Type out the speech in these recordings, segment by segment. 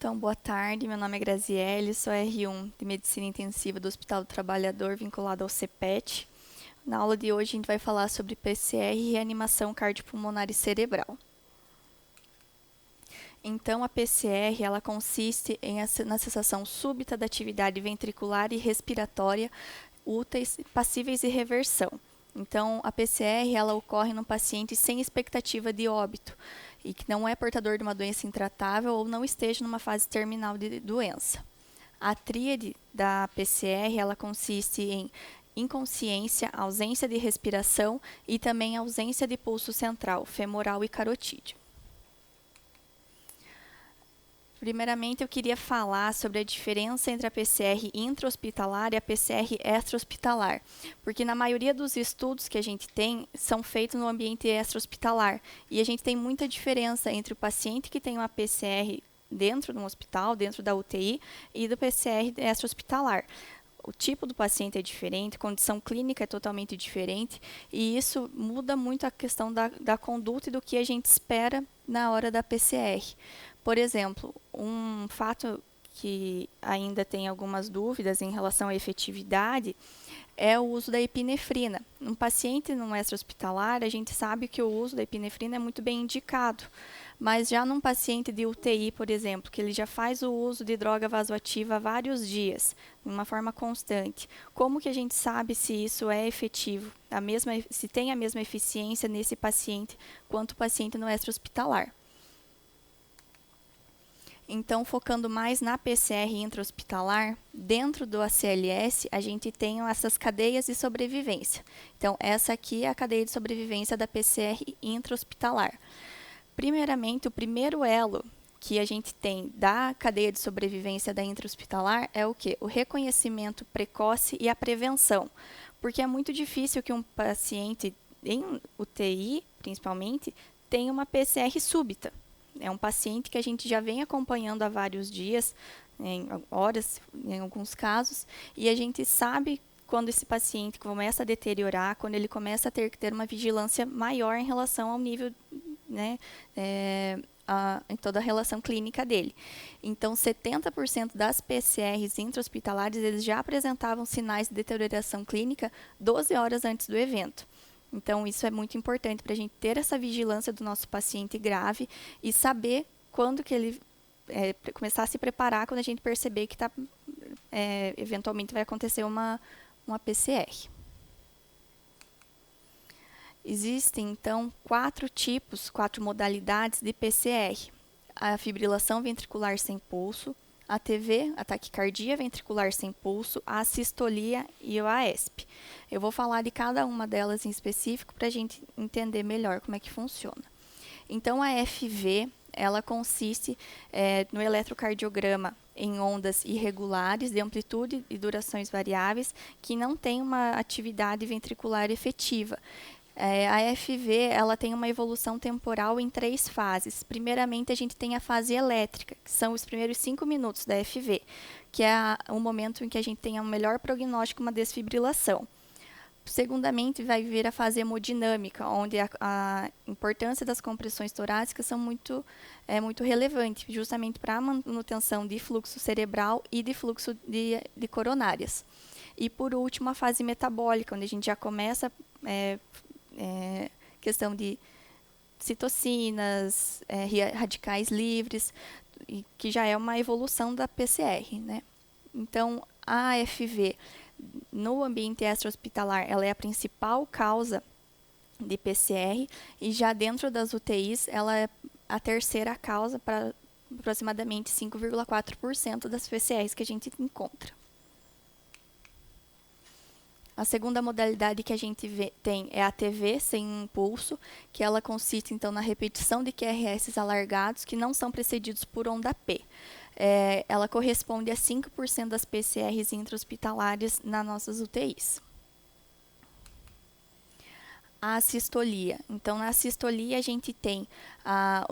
Então, boa tarde, meu nome é Graziele, sou R1 de Medicina Intensiva do Hospital do Trabalhador, vinculado ao CPET. Na aula de hoje a gente vai falar sobre PCR e reanimação cardiopulmonar e cerebral. Então, a PCR ela consiste na cessação súbita da atividade ventricular e respiratória úteis, passíveis de reversão. Então, a PCR ela ocorre num paciente sem expectativa de óbito e que não é portador de uma doença intratável ou não esteja numa fase terminal de doença. A tríade da PCR ela consiste em inconsciência, ausência de respiração e também ausência de pulso central, femoral e carotídeo. Primeiramente, eu queria falar sobre a diferença entre a PCR intra-hospitalar e a PCR extra-hospitalar, porque na maioria dos estudos que a gente tem, são feitos no ambiente extra-hospitalar, e a gente tem muita diferença entre o paciente que tem uma PCR dentro de um hospital, dentro da UTI, e do PCR extra-hospitalar. O tipo do paciente é diferente, a condição clínica é totalmente diferente, e isso muda muito a questão da conduta e do que a gente espera na hora da PCR. Por exemplo, um fato que ainda tem algumas dúvidas em relação à efetividade é o uso da epinefrina. Um paciente num extra-hospitalar, a gente sabe que o uso da epinefrina é muito bem indicado, mas já num paciente de UTI, por exemplo, que ele já faz o uso de droga vasoativa há vários dias, de uma forma constante, como que a gente sabe se isso é efetivo, se tem a mesma eficiência nesse paciente quanto o paciente no extra-hospitalar? Então, focando mais na PCR intra-hospitalar, dentro do ACLS, a gente tem essas cadeias de sobrevivência. Então, essa aqui é a cadeia de sobrevivência da PCR intra-hospitalar. Primeiramente, o primeiro elo que a gente tem da cadeia de sobrevivência da intra-hospitalar é o quê? O reconhecimento precoce e a prevenção. Porque é muito difícil que um paciente em UTI, principalmente, tenha uma PCR súbita. É um paciente que a gente já vem acompanhando há vários dias, em horas, em alguns casos, e a gente sabe quando esse paciente começa a deteriorar, quando ele começa a ter que ter uma vigilância maior em relação ao nível, né, em toda a relação clínica dele. Então, 70% das PCRs intra-hospitalares, eles já apresentavam sinais de deterioração clínica 12 horas antes do evento. Então, isso é muito importante para a gente ter essa vigilância do nosso paciente grave e saber quando que ele começar a se preparar quando a gente perceber que eventualmente vai acontecer uma PCR. Existem, então, 4 modalidades de PCR. A fibrilação ventricular sem pulso, a ATV, a taquicardia ventricular sem pulso, a assistolia e o AESP. Eu vou falar de cada uma delas em específico para a gente entender melhor como é que funciona. Então, a FV, ela consiste no eletrocardiograma em ondas irregulares, de amplitude e durações variáveis, que não tem uma atividade ventricular efetiva. A FV ela tem uma evolução temporal em 3 fases. Primeiramente, a gente tem a fase elétrica, que são os primeiros 5 minutos da FV, que é o momento em que a gente tem o melhor prognóstico, uma desfibrilação. Segundamente, vai vir a fase hemodinâmica, onde a importância das compressões torácicas são muito relevante, justamente para a manutenção de fluxo cerebral e de fluxo de coronárias. E, por último, a fase metabólica, onde a gente já começa questão de citocinas, radicais livres, que já é uma evolução da PCR, né? Então, a AFV, no ambiente extra-hospitalar, ela é a principal causa de PCR, e já dentro das UTIs, ela é a terceira causa para aproximadamente 5,4% das PCRs que a gente encontra. A segunda modalidade que a gente tem é a ATV sem pulso, que ela consiste, então, na repetição de QRS alargados que não são precedidos por onda P. Ela corresponde a 5% das PCRs intra-hospitalares nas nossas UTIs. A assistolia. Então, na assistolia, a gente tem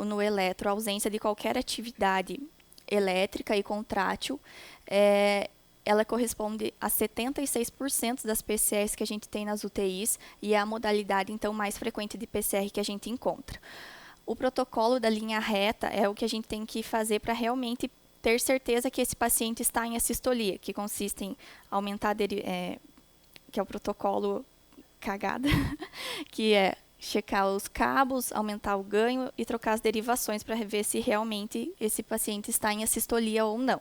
no eletro a ausência de qualquer atividade elétrica e contrátil. Ela corresponde a 76% das PCRs que a gente tem nas UTIs e é a modalidade, então, mais frequente de PCR que a gente encontra. O protocolo da linha reta é o que a gente tem que fazer para realmente ter certeza que esse paciente está em assistolia, que consiste em aumentar, que é o protocolo cagada, que é checar os cabos, aumentar o ganho e trocar as derivações para ver se realmente esse paciente está em assistolia ou não.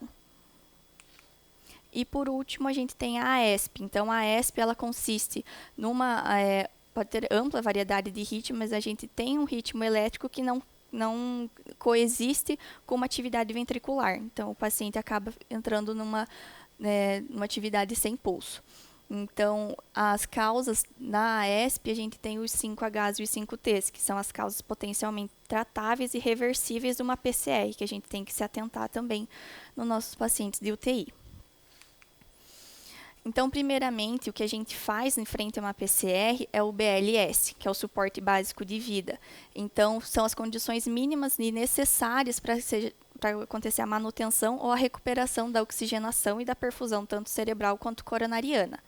E por último, a gente tem a AESP. Então, a AESP ela consiste numa... pode ter ampla variedade de ritmos, mas a gente tem um ritmo elétrico que não coexiste com uma atividade ventricular. Então, o paciente acaba entrando numa atividade sem pulso. Então, as causas na AESP, a gente tem os 5Hs e os 5Ts, que são as causas potencialmente tratáveis e reversíveis de uma PCR, que a gente tem que se atentar também nos nossos pacientes de UTI. Então, primeiramente, o que a gente faz em frente a uma PCR é o BLS, que é o suporte básico de vida. Então, são as condições mínimas e necessárias para acontecer a manutenção ou a recuperação da oxigenação e da perfusão, tanto cerebral quanto coronariana.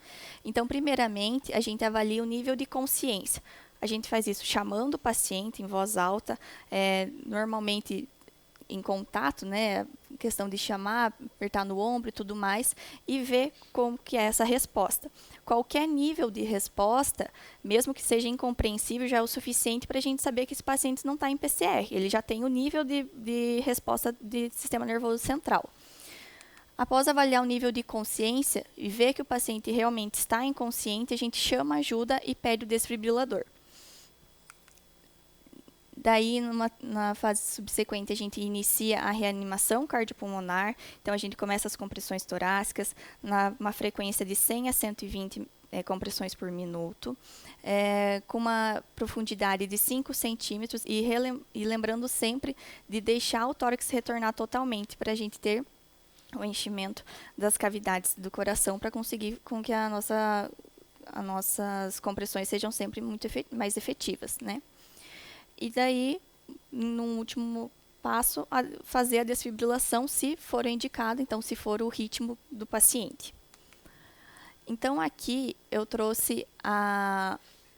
Então, primeiramente, a gente avalia o nível de consciência. A gente faz isso chamando o paciente em voz alta, normalmente em contato, né, questão de chamar, apertar no ombro e tudo mais, e ver como que é essa resposta. Qualquer nível de resposta, mesmo que seja incompreensível, já é o suficiente para a gente saber que esse paciente não está em PCR, ele já tem o nível de resposta de sistema nervoso central. Após avaliar o nível de consciência e ver que o paciente realmente está inconsciente, a gente chama ajuda e pede o desfibrilador. Daí, na fase subsequente, a gente inicia a reanimação cardiopulmonar. Então, a gente começa as compressões torácicas numa frequência de 100 a 120 compressões por minuto, com uma profundidade de 5 centímetros e lembrando sempre de deixar o tórax retornar totalmente para a gente ter o enchimento das cavidades do coração para conseguir com que as nossas compressões sejam sempre muito mais efetivas, né? E daí, no último passo, fazer a desfibrilação, se for indicado, então, se for o ritmo do paciente. Então, aqui eu trouxe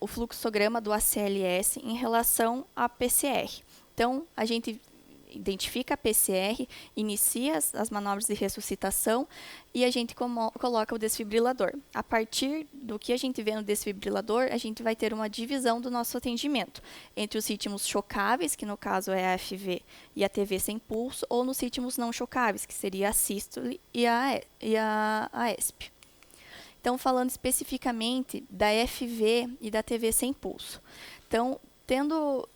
o fluxograma do ACLS em relação à PCR. Então, a gente identifica a PCR, inicia as manobras de ressuscitação e a gente coloca o desfibrilador. A partir do que a gente vê no desfibrilador, a gente vai ter uma divisão do nosso atendimento entre os ritmos chocáveis, que no caso é a FV e a TV sem pulso, ou nos ritmos não chocáveis, que seria a sístole e a AESP. Então, falando especificamente da FV e da TV sem pulso. Então, tendo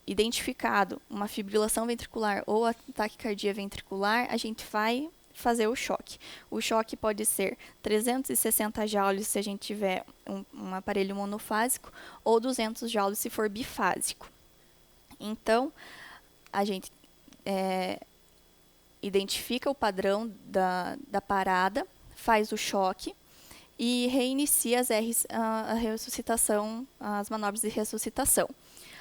identificado uma fibrilação ventricular ou taquicardia ventricular, a gente vai fazer o choque. O choque pode ser 360 joules se a gente tiver um aparelho monofásico ou 200 joules se for bifásico. Então, a gente identifica o padrão da parada, faz o choque e reinicia a ressuscitação, as manobras de ressuscitação.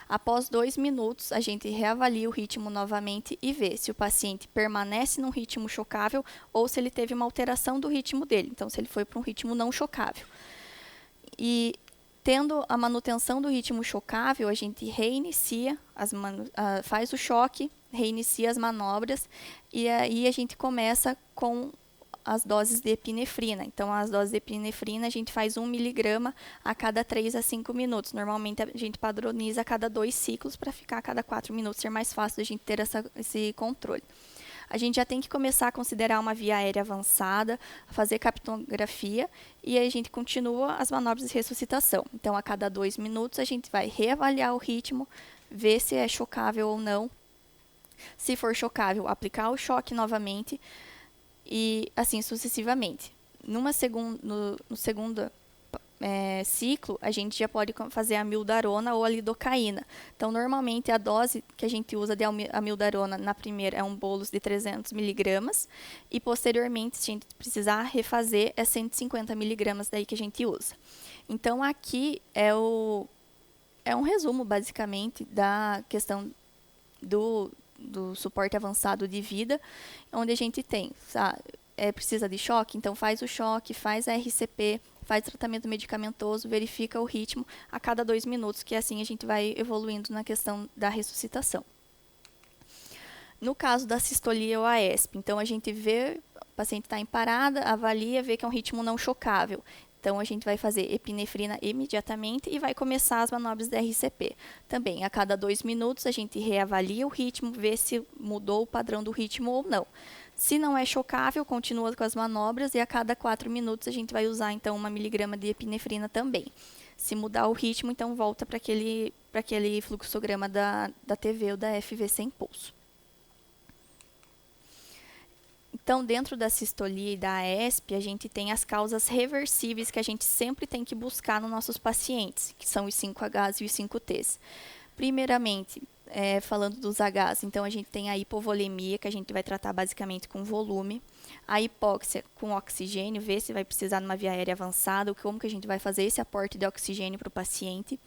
Após 2 minutos, a gente reavalia o ritmo novamente e vê se o paciente permanece num ritmo chocável ou se ele teve uma alteração do ritmo dele. Então, se ele foi para um ritmo não chocável. E, tendo a manutenção do ritmo chocável, a gente reinicia, faz o choque, reinicia as manobras e aí a gente começa com as doses de epinefrina. Então, as doses de epinefrina, a gente faz 1 miligrama a cada 3 a 5 minutos. Normalmente, a gente padroniza a cada 2 ciclos para ficar a cada 4 minutos, ser mais fácil a gente ter esse controle. A gente já tem que começar a considerar uma via aérea avançada, fazer capnografia e aí a gente continua as manobras de ressuscitação. Então, a cada 2 minutos, a gente vai reavaliar o ritmo, ver se é chocável ou não. Se for chocável, aplicar o choque novamente, e assim sucessivamente. No segundo ciclo, a gente já pode fazer a amiodarona ou a lidocaína. Então, normalmente, a dose que a gente usa de amiodarona na primeira é um bolus de 300 miligramas e, posteriormente, se a gente precisar refazer, é 150 miligramas daí que a gente usa. Então, aqui é um resumo, basicamente, da questão do suporte avançado de vida, onde a gente tem, precisa de choque, então faz o choque, faz a RCP, faz tratamento medicamentoso, verifica o ritmo a cada 2 minutos, que assim a gente vai evoluindo na questão da ressuscitação. No caso da sistolia ou AESP, então a gente vê, o paciente está em parada, avalia, vê que é um ritmo não chocável. Então, a gente vai fazer epinefrina imediatamente e vai começar as manobras da RCP. Também, a cada 2 minutos, a gente reavalia o ritmo, vê se mudou o padrão do ritmo ou não. Se não é chocável, continua com as manobras e a cada 4 minutos a gente vai usar, então, 1 miligrama de epinefrina também. Se mudar o ritmo, então, volta para aquele fluxograma da TV ou da FV sem pulso. Então, dentro da sistolia e da AESP, a gente tem as causas reversíveis que a gente sempre tem que buscar nos nossos pacientes, que são os 5Hs e os 5Ts. Primeiramente, falando dos Hs, então a gente tem a hipovolemia, que a gente vai tratar basicamente com volume, a hipóxia com oxigênio, ver se vai precisar de uma via aérea avançada, ou como que a gente vai fazer esse aporte de oxigênio para o paciente.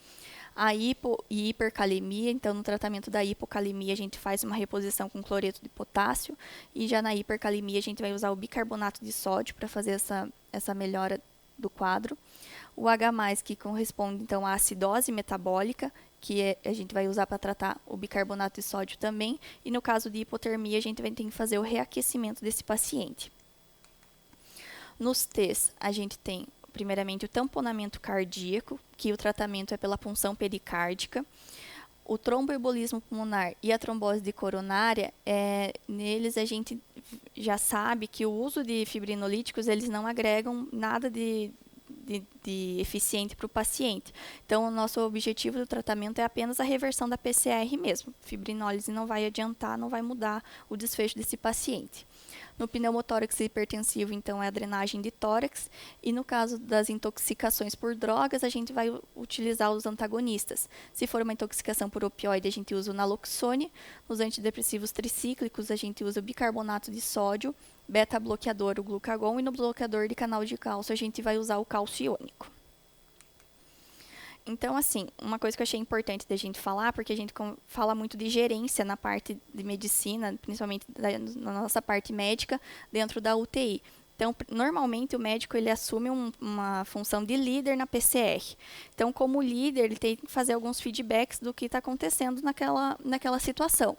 A hipo e hipercalemia, então no tratamento da hipocalemia a gente faz uma reposição com cloreto de potássio e já na hipercalemia a gente vai usar o bicarbonato de sódio para fazer essa melhora do quadro. O H+, que corresponde então à acidose metabólica, que a gente vai usar para tratar o bicarbonato de sódio também, e no caso de hipotermia a gente vai ter que fazer o reaquecimento desse paciente. Nos T's, a gente tem primeiramente o tamponamento cardíaco, que o tratamento é pela punção pericárdica. O tromboembolismo pulmonar e a trombose de coronária, neles a gente já sabe que o uso de fibrinolíticos, eles não agregam nada de eficiente para o paciente. Então, o nosso objetivo do tratamento é apenas a reversão da PCR mesmo. Fibrinólise não vai adiantar, não vai mudar o desfecho desse paciente. No pneumotórax hipertensivo, então, é a drenagem de tórax. E no caso das intoxicações por drogas, a gente vai utilizar os antagonistas. Se for uma intoxicação por opioide, a gente usa o naloxone. Nos antidepressivos tricíclicos, a gente usa o bicarbonato de sódio, beta-bloqueador, o glucagon, e no bloqueador de canal de cálcio, a gente vai usar o cálcio iônico. Então, assim, uma coisa que eu achei importante da gente falar, porque a gente fala muito de gerência na parte de medicina, principalmente na nossa parte médica, dentro da UTI. Então, normalmente, o médico ele assume uma função de líder na PCR. Então, como líder, ele tem que fazer alguns feedbacks do que está acontecendo naquela situação.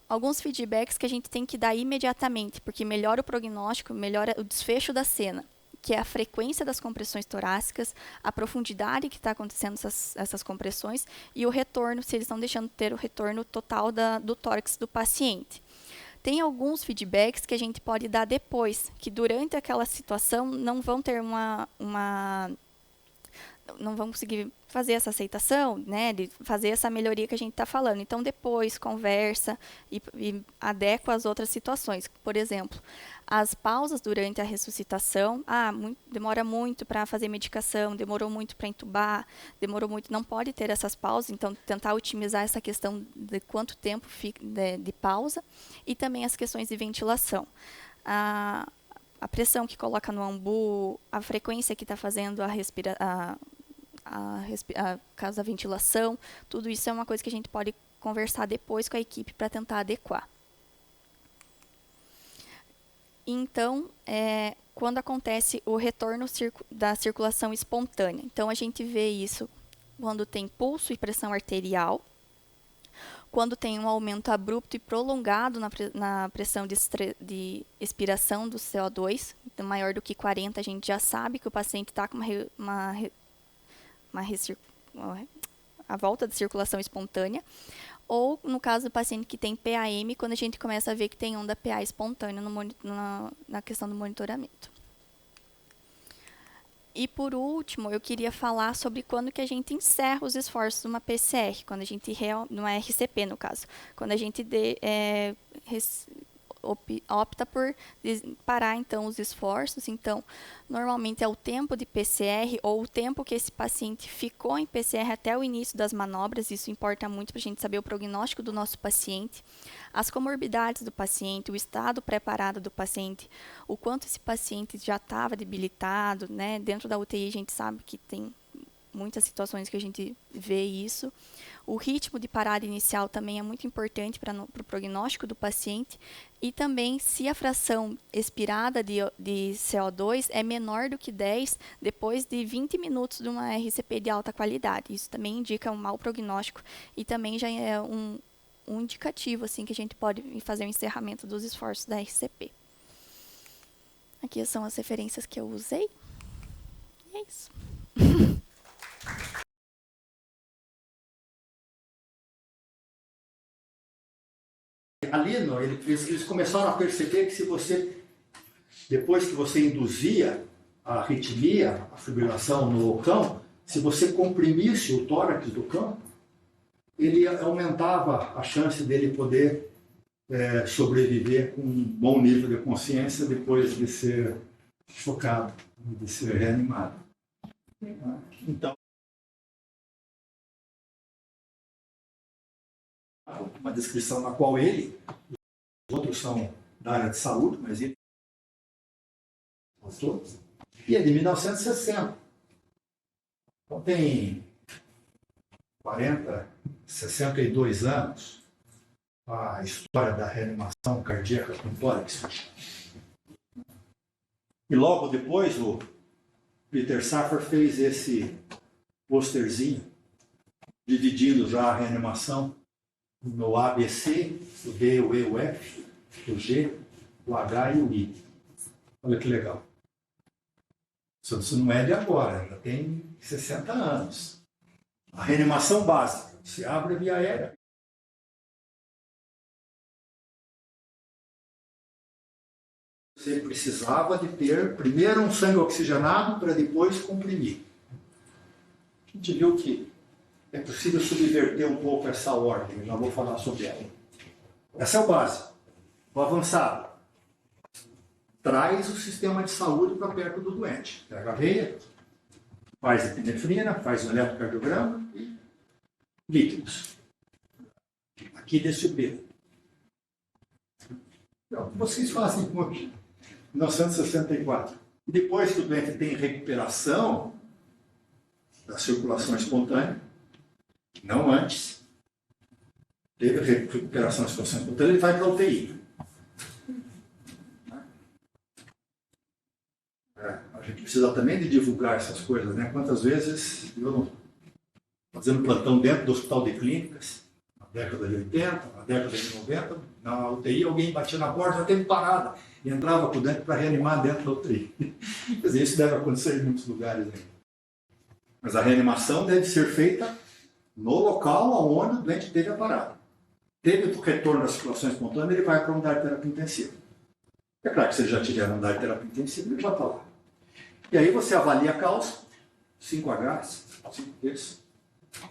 Alguns feedbacks que a gente tem que dar imediatamente, porque melhora o prognóstico, melhora o desfecho da cena, que é a frequência das compressões torácicas, a profundidade que está acontecendo essas compressões e o retorno, se eles estão deixando de ter o retorno total do tórax do paciente. Tem alguns feedbacks que a gente pode dar depois, que durante aquela situação não vão ter não vão conseguir fazer essa aceitação, né, de fazer essa melhoria que a gente está falando. Então, depois, conversa e adequa às outras situações. Por exemplo, as pausas durante a ressuscitação, demora muito para fazer medicação, demorou muito para entubar, demorou muito, não pode ter essas pausas, então tentar otimizar essa questão de quanto tempo fica de pausa, e também as questões de ventilação. A pressão que coloca no ambu, a frequência que está fazendo caso da ventilação, tudo isso é uma coisa que a gente pode conversar depois com a equipe para tentar adequar. Então, quando acontece o retorno da circulação espontânea. Então, a gente vê isso quando tem pulso e pressão arterial, quando tem um aumento abrupto e prolongado na pressão de expiração do CO2, então, maior do que 40, a gente já sabe que o paciente está com a volta de circulação espontânea, ou no caso do paciente que tem PAM, quando a gente começa a ver que tem onda PA espontânea na questão do monitoramento. E por último, eu queria falar sobre quando que a gente encerra os esforços de uma PCR, quando a gente numa RCP no caso, quando a gente opta por parar então os esforços. Então, normalmente é o tempo de PCR ou o tempo que esse paciente ficou em PCR até o início das manobras. Isso importa muito para a gente saber o prognóstico do nosso paciente, as comorbidades do paciente, o estado preparado do paciente, o quanto esse paciente já estava debilitado, né? Dentro da UTI a gente sabe que tem muitas situações que a gente vê isso. O ritmo de parada inicial também é muito importante para o prognóstico do paciente, e também se a fração expirada de CO2 é menor do que 10 depois de 20 minutos de uma RCP de alta qualidade. Isso também indica um mau prognóstico e também já é um indicativo assim que a gente pode fazer o encerramento dos esforços da RCP. Aqui são as referências que eu usei. E é isso. Ali, eles começaram a perceber que se você, depois que você induzia a arritmia, a fibrilação no cão, se você comprimisse o tórax do cão, ele aumentava a chance dele poder sobreviver com um bom nível de consciência depois de ser chocado, de ser reanimado. Então, uma descrição na qual ele, os outros são da área de saúde, mas ele todos, e é de 1960. Então tem 62 anos a história da reanimação cardíaca com tórax. E logo depois o Peter Safar fez esse posterzinho dividindo já a reanimação no ABC, o D, o E, o F, o G, o H e o I. Olha que legal. Isso não é de agora, já tem 60 anos. A reanimação básica, se abre via aérea. Você precisava de ter primeiro um sangue oxigenado para depois comprimir. A gente viu que é possível subverter um pouco essa ordem, eu já vou falar sobre ela. Essa é o básico. O avançado traz o sistema de saúde para perto do doente. Pega a veia, faz epinefrina, faz um eletrocardiograma e líquidos. Aqui desse B. Então, vocês fazem com 1964. E depois que o doente tem recuperação da circulação espontânea, não antes, teve recuperação da circulação espontânea, ele vai para a UTI. A gente precisa também de divulgar essas coisas, né? Quantas vezes eu fazendo plantão dentro do hospital de clínicas, na década de 80, na década de 90, na UTI alguém batia na porta, já teve parada, e entrava por dentro para reanimar dentro da UTI. Quer dizer, isso deve acontecer em muitos lugares ainda. Mas a reanimação deve ser feita no local onde o doente teve a parada. Teve o retorno da circulação espontânea, ele vai para a unidade de terapia intensiva. É claro que se ele já tiver na unidade de terapia intensiva, ele já está lá. E aí você avalia a causa, 5Hs, 5Ps,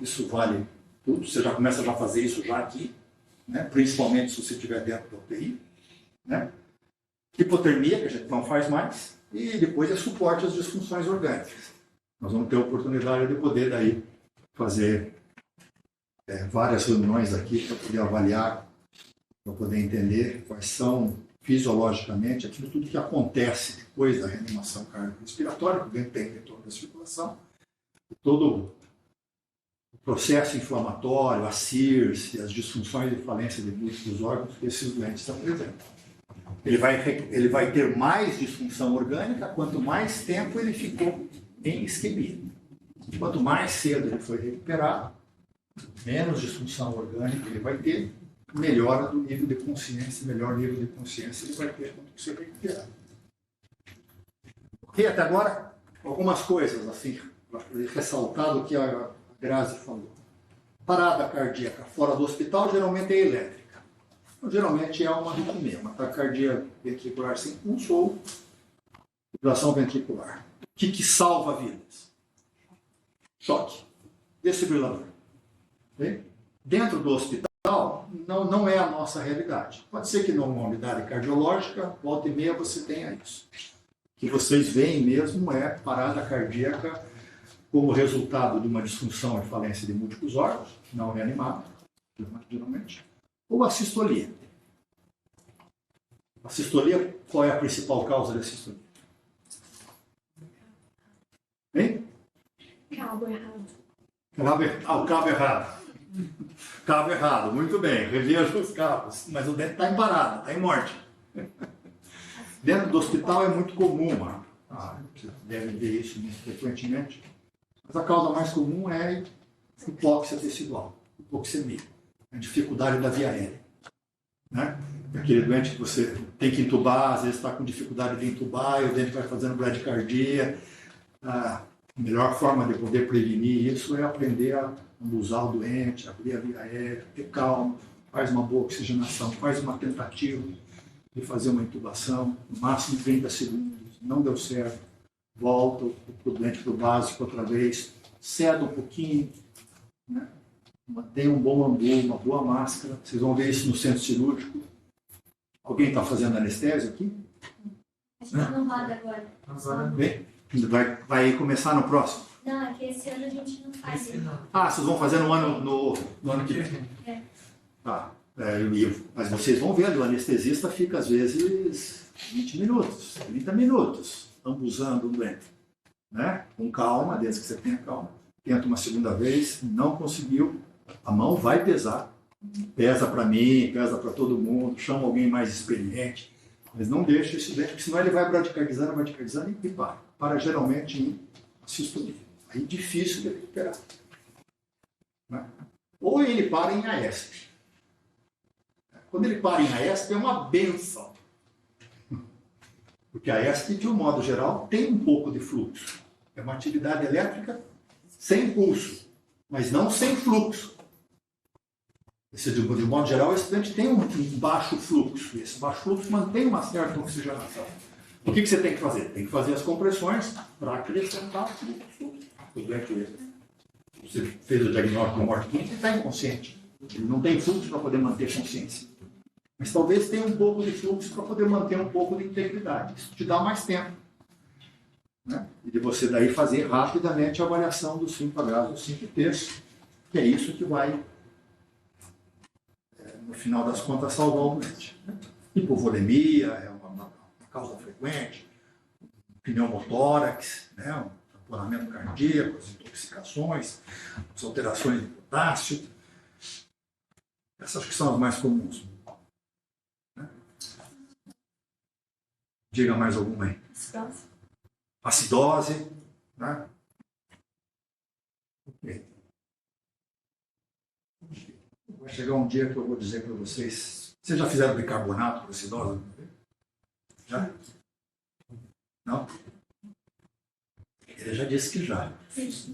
isso vale tudo, você já começa a fazer isso já aqui, né? Principalmente se você estiver dentro da UTI. Né? Hipotermia, que a gente não faz mais, e depois é suporte às disfunções orgânicas. Nós vamos ter a oportunidade de poder daí fazer várias reuniões aqui para poder avaliar, para poder entender quais são fisiologicamente aquilo tudo que acontece depois da reanimação cardiorrespiratória, que o doente tem retorno da circulação, e todo o processo inflamatório, a CIRS, as disfunções e falência de múltiplos órgãos que esses doentes apresentam. Ele vai ter mais disfunção orgânica quanto mais tempo ele ficou em isquemia. Quanto mais cedo ele foi recuperado, menos disfunção orgânica ele vai ter, melhora do nível de consciência, melhor nível de consciência ele vai ter quando você recuperar. Ok, até agora, algumas coisas assim, para ressaltar do que a Grazi falou. Parada cardíaca fora do hospital geralmente é elétrica. Então, geralmente é uma arritmia, uma taquicardia ventricular sem pulso ou fibrilação ventricular. O que salva vidas? Choque. Desfibrilador. Okay? Dentro do hospital, não é a nossa realidade. Pode ser que numa unidade cardiológica, volta e meia você tenha isso. O que vocês veem mesmo é parada cardíaca como resultado de uma disfunção e falência de múltiplos órgãos, não reanimado, geralmente, ou a sistolia. A sistolia, qual é a principal causa da sistolia? Hein? Cabo errado. O cabo errado. Cabo errado, muito bem, reveja os cabos. Mas o dente está em parada, está em morte. Dentro do hospital é muito comum, vocês devem ver isso muito frequentemente. Mas a causa mais comum é hipóxia tecidual, hipoxemia. a dificuldade da via aérea. Né? Aquele doente que você tem que entubar, às vezes está com dificuldade de entubar e o dente vai fazendo bradicardia. A melhor forma de poder prevenir isso é aprender a usar o doente, abrir a via aérea, ter calma, faz uma boa oxigenação, faz uma tentativa de fazer uma intubação, no máximo 30 segundos, não deu certo, volta o doente para o básico outra vez, ceda um pouquinho, né? Mantenha um bom ambu, uma boa máscara. Vocês vão ver isso no centro cirúrgico. Alguém está fazendo anestésio aqui? A gente não roda agora. Bem, vai começar no próximo? Não, é que esse ano a gente não faz. Ah, vocês vão fazer no ano que vem? É. Ah, mas vocês vão ver, o anestesista fica às vezes 20 minutos, 30 minutos, ambusando o doente. Né? Com calma, desde que você tenha calma. Tenta uma segunda vez, não conseguiu, a mão vai pesar. Pesa para mim, pesa para todo mundo, chama alguém mais experiente. Mas não deixa esse doente, porque senão ele vai bradicardizando e para. Para geralmente em assistolia. Aí difícil de recuperar. Né? Ou ele para em AESP. Quando ele para em AESP é uma benção. Porque a AESP, de um modo geral, tem um pouco de fluxo. É uma atividade elétrica sem pulso, mas não sem fluxo. De modo geral, esse doente tem um baixo fluxo. E esse baixo fluxo mantém uma certa oxigenação. O que você tem que fazer? Tem que fazer as compressões para acrescentar fluxo. O doente, você fez o diagnóstico com morte clínica e está inconsciente. Ele não tem fluxo para poder manter consciência. Mas talvez tenha um pouco de fluxo para poder manter um pouco de integridade. Isso te dá mais tempo. Né? E de você daí fazer rapidamente a avaliação dos 5 Hs, dos 5 Ts, que é isso que vai, no final das contas, salvar o doente. Hipovolemia é uma causa frequente, pneumotórax, né? Um tamponamento cardíaco, as intoxicações, as alterações de potássio. Essas que são as mais comuns. Né? Diga mais alguma aí. Acidose, né? Okay. Vai chegar um dia que eu vou dizer para vocês. Vocês já fizeram bicarbonato para acidose? Já? Não? Ele já disse que já. Você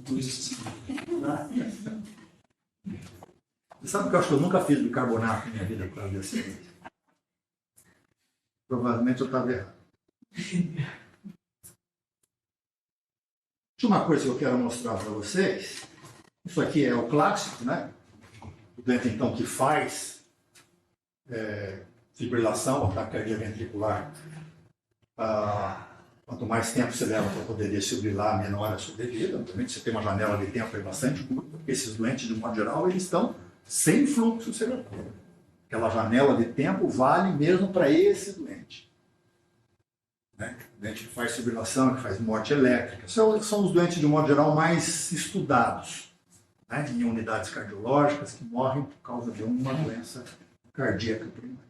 sabe que eu acho que eu nunca fiz bicarbonato na minha vida por causa dessa coisa. Provavelmente eu estava errado. Uma coisa que eu quero mostrar para vocês, isso aqui é o clássico, né? O doente, então, que faz fibrilação, ataque cardíaco ventricular. Quanto mais tempo você leva para poder desfibrilar, menor a sobrevida. Obviamente, você tem uma janela de tempo aí bastante curta, porque esses doentes, de um modo geral, eles estão sem fluxo cerebral. Aquela janela de tempo vale mesmo para esse doente. Né? Doente que faz fibrilação, que faz morte elétrica. São os doentes, de um modo geral, mais estudados, né? Em unidades cardiológicas, que morrem por causa de uma doença cardíaca primária.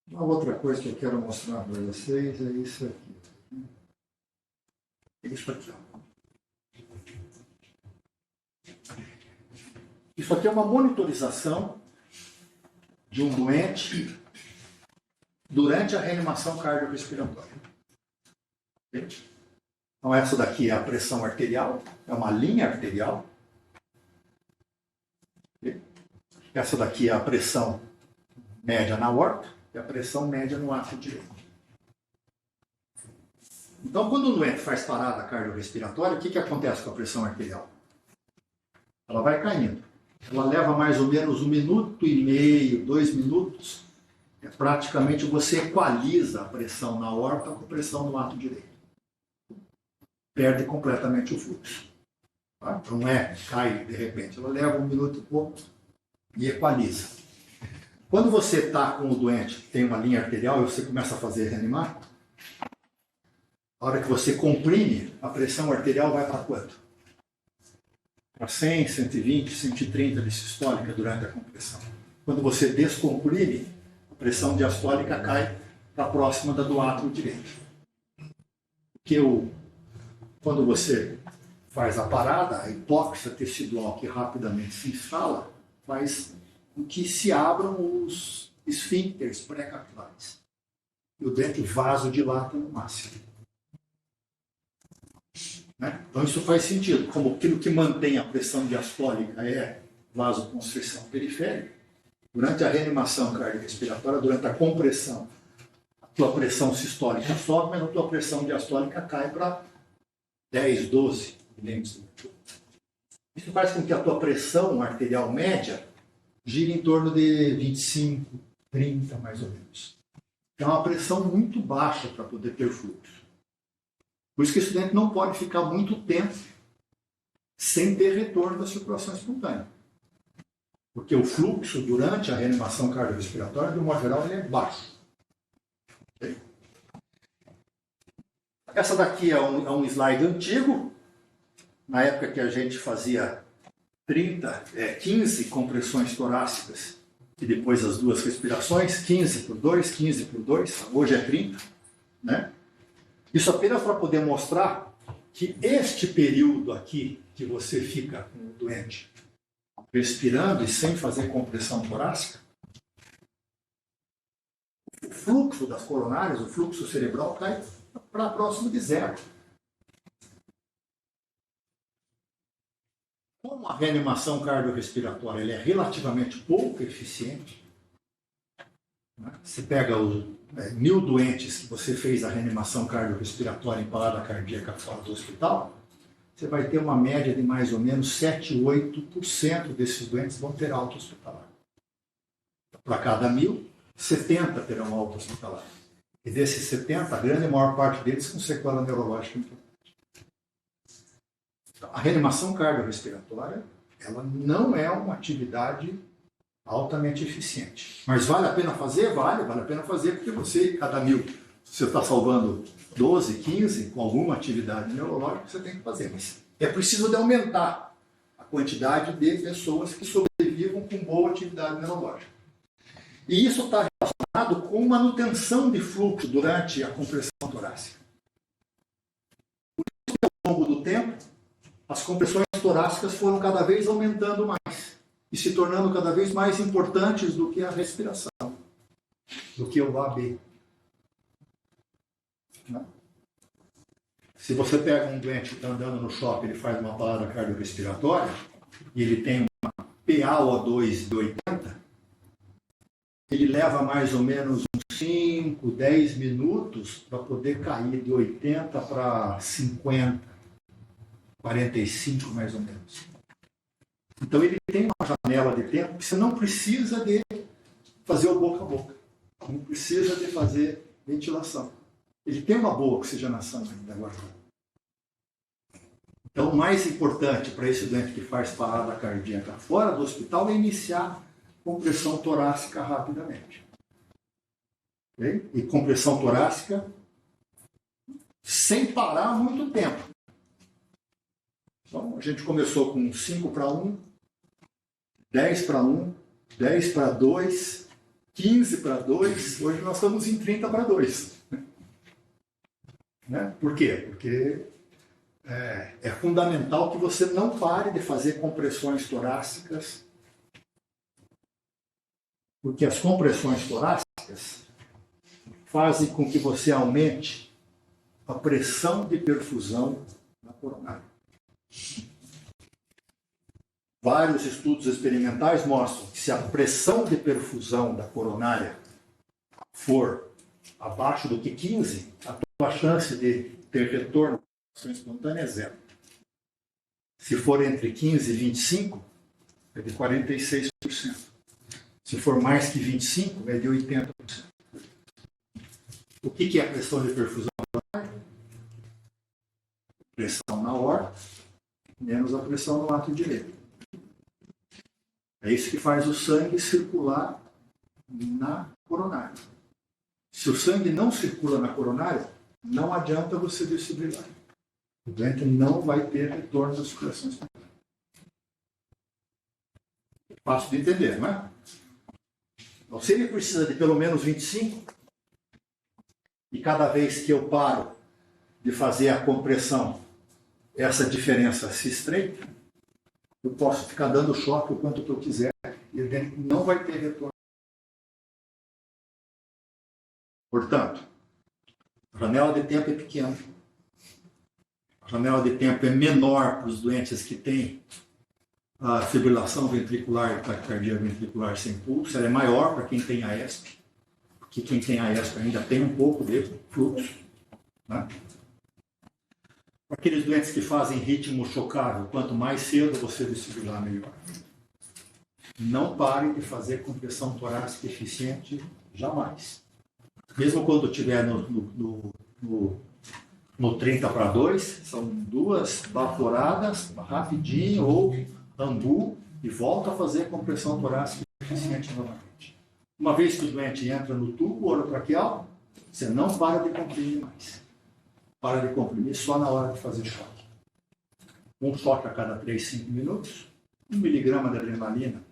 Uma outra coisa que eu quero mostrar para vocês é isso aqui. É isso aqui, ó. Isso aqui é uma monitorização de um doente durante a reanimação cardiorrespiratória. Então, essa daqui é a pressão arterial, é uma linha arterial. Essa daqui é a pressão média na aorta e a pressão média no átrio direito. Então, quando o doente faz parada cardiorrespiratória, o que acontece com a pressão arterial? Ela vai caindo. Ela leva mais ou menos 1 minuto e meio, 2 minutos. Praticamente você equaliza a pressão na aorta com a pressão no átrio direito. Perde completamente o fluxo. Tá? Então não cai de repente. Ela leva 1 minuto e pouco e equaliza. Quando você está com o doente, tem uma linha arterial e você começa a fazer reanimar, a hora que você comprime, a pressão arterial vai para quanto? Para 100, 120, 130 de sistólica durante a compressão. Quando você descomprime, a pressão diastólica cai para próxima da do átrio direito. Porque quando você faz a parada, a hipófise tecidual que rapidamente se instala, faz com que se abram os esfíncteres pré-capitulares. E o dente vasodilata no máximo. Né? Então isso faz sentido. Como aquilo que mantém a pressão diastólica é vasoconstrição periférica, durante a reanimação cardiorrespiratória, durante a compressão, a tua pressão sistólica sobe, mas a tua pressão diastólica cai para 10, 12 milímetros. Isso faz com que a tua pressão arterial média gire em torno de 25, 30 mais ou menos. É uma pressão muito baixa para poder ter fluxo. Por isso que o estudante não pode ficar muito tempo sem ter retorno da circulação espontânea. Porque o fluxo durante a reanimação cardiorrespiratória, de um modo geral, ele é baixo. Okay? Essa daqui é um slide antigo, na época que a gente fazia 15 compressões torácicas e depois as duas respirações, 15 por 2, 15 por 2, hoje é 30, né? Isso apenas para poder mostrar que este período aqui que você fica com o doente respirando e sem fazer compressão torácica, o fluxo das coronárias, o fluxo cerebral cai para próximo de zero. Como a reanimação cardiorrespiratória ele é relativamente pouco eficiente, né? Você pega os 1.000 doentes que você fez a reanimação cardiorrespiratória em parada cardíaca fora do hospital, você vai ter uma média de mais ou menos 7, 8% desses doentes vão ter alta hospitalar. Para cada 1.000, 70 terão alta hospitalar. E desses 70, a grande maior parte deles com sequela neurológica importante. Então, a reanimação cardiorrespiratória, ela não é uma atividade altamente eficiente. Mas vale a pena fazer? Vale a pena fazer, porque você, cada 1.000, se você está salvando 12, 15, com alguma atividade neurológica, você tem que fazer. Mas é preciso de aumentar a quantidade de pessoas que sobrevivam com boa atividade neurológica. E isso está relacionado com manutenção de fluxo durante a compressão torácica. Por isso que, ao longo do tempo, as compressões torácicas foram cada vez aumentando mais e se tornando cada vez mais importantes do que a respiração, do que o AB. Se você pega um doente que está andando no shopping, ele faz uma parada cardiorrespiratória e ele tem uma PaO2 de 80, ele leva mais ou menos uns 5, 10 minutos para poder cair de 80 para 50, 45 mais ou menos. Então ele tem uma janela de tempo que você não precisa de fazer o boca a boca, não precisa de fazer ventilação. Ele tem uma boa oxigenação ainda agora. Então, o mais importante para esse doente que faz parada cardíaca fora do hospital é iniciar compressão torácica rapidamente. Okay? E compressão torácica sem parar muito tempo. Então, a gente começou com 5 para 1, 10 para 1, 10 para 2, 15 para 2, hoje nós estamos em 30 para 2. Né? Por quê? Porque é fundamental que você não pare de fazer compressões torácicas, porque as compressões torácicas fazem com que você aumente a pressão de perfusão na coronária. Vários estudos experimentais mostram que se a pressão de perfusão da coronária for abaixo do que 15, a tua chance de ter retorno à espontânea é zero. Se for entre 15 e 25, é de 46%. Se for mais que 25, é de 80%. O que é a pressão de perfusão coronária? Pressão na aorta menos a pressão no ato direito. É isso que faz o sangue circular na coronária. Se o sangue não circula na coronária, não adianta você desfibrilar. O doente não vai ter retorno da circulação espontânea. Fácil de entender, não é? Então, se ele precisa de pelo menos 25, e cada vez que eu paro de fazer a compressão, essa diferença se estreita, eu posso ficar dando choque o quanto que eu quiser e ele não vai ter retorno. Portanto, a janela de tempo é pequena. A janela de tempo é menor para os doentes que têm a fibrilação ventricular e taquicardia ventricular sem pulso. Ela é maior para quem tem AESP, porque quem tem AESP ainda tem um pouco de fluxo. Né? Aqueles doentes que fazem ritmo chocável, quanto mais cedo você desfibrilar, melhor. Não pare de fazer compressão torácica eficiente, jamais. Mesmo quando estiver no 30/2, são 2 baforadas, rapidinho, ou ambu, e volta a fazer compressão torácica eficiente novamente. Uma vez que o doente entra no tubo orotraqueal, você não para de comprimir mais. Para de comprimir só na hora de fazer choque. Um choque a cada 3, 5 minutos, 1 miligrama de adrenalina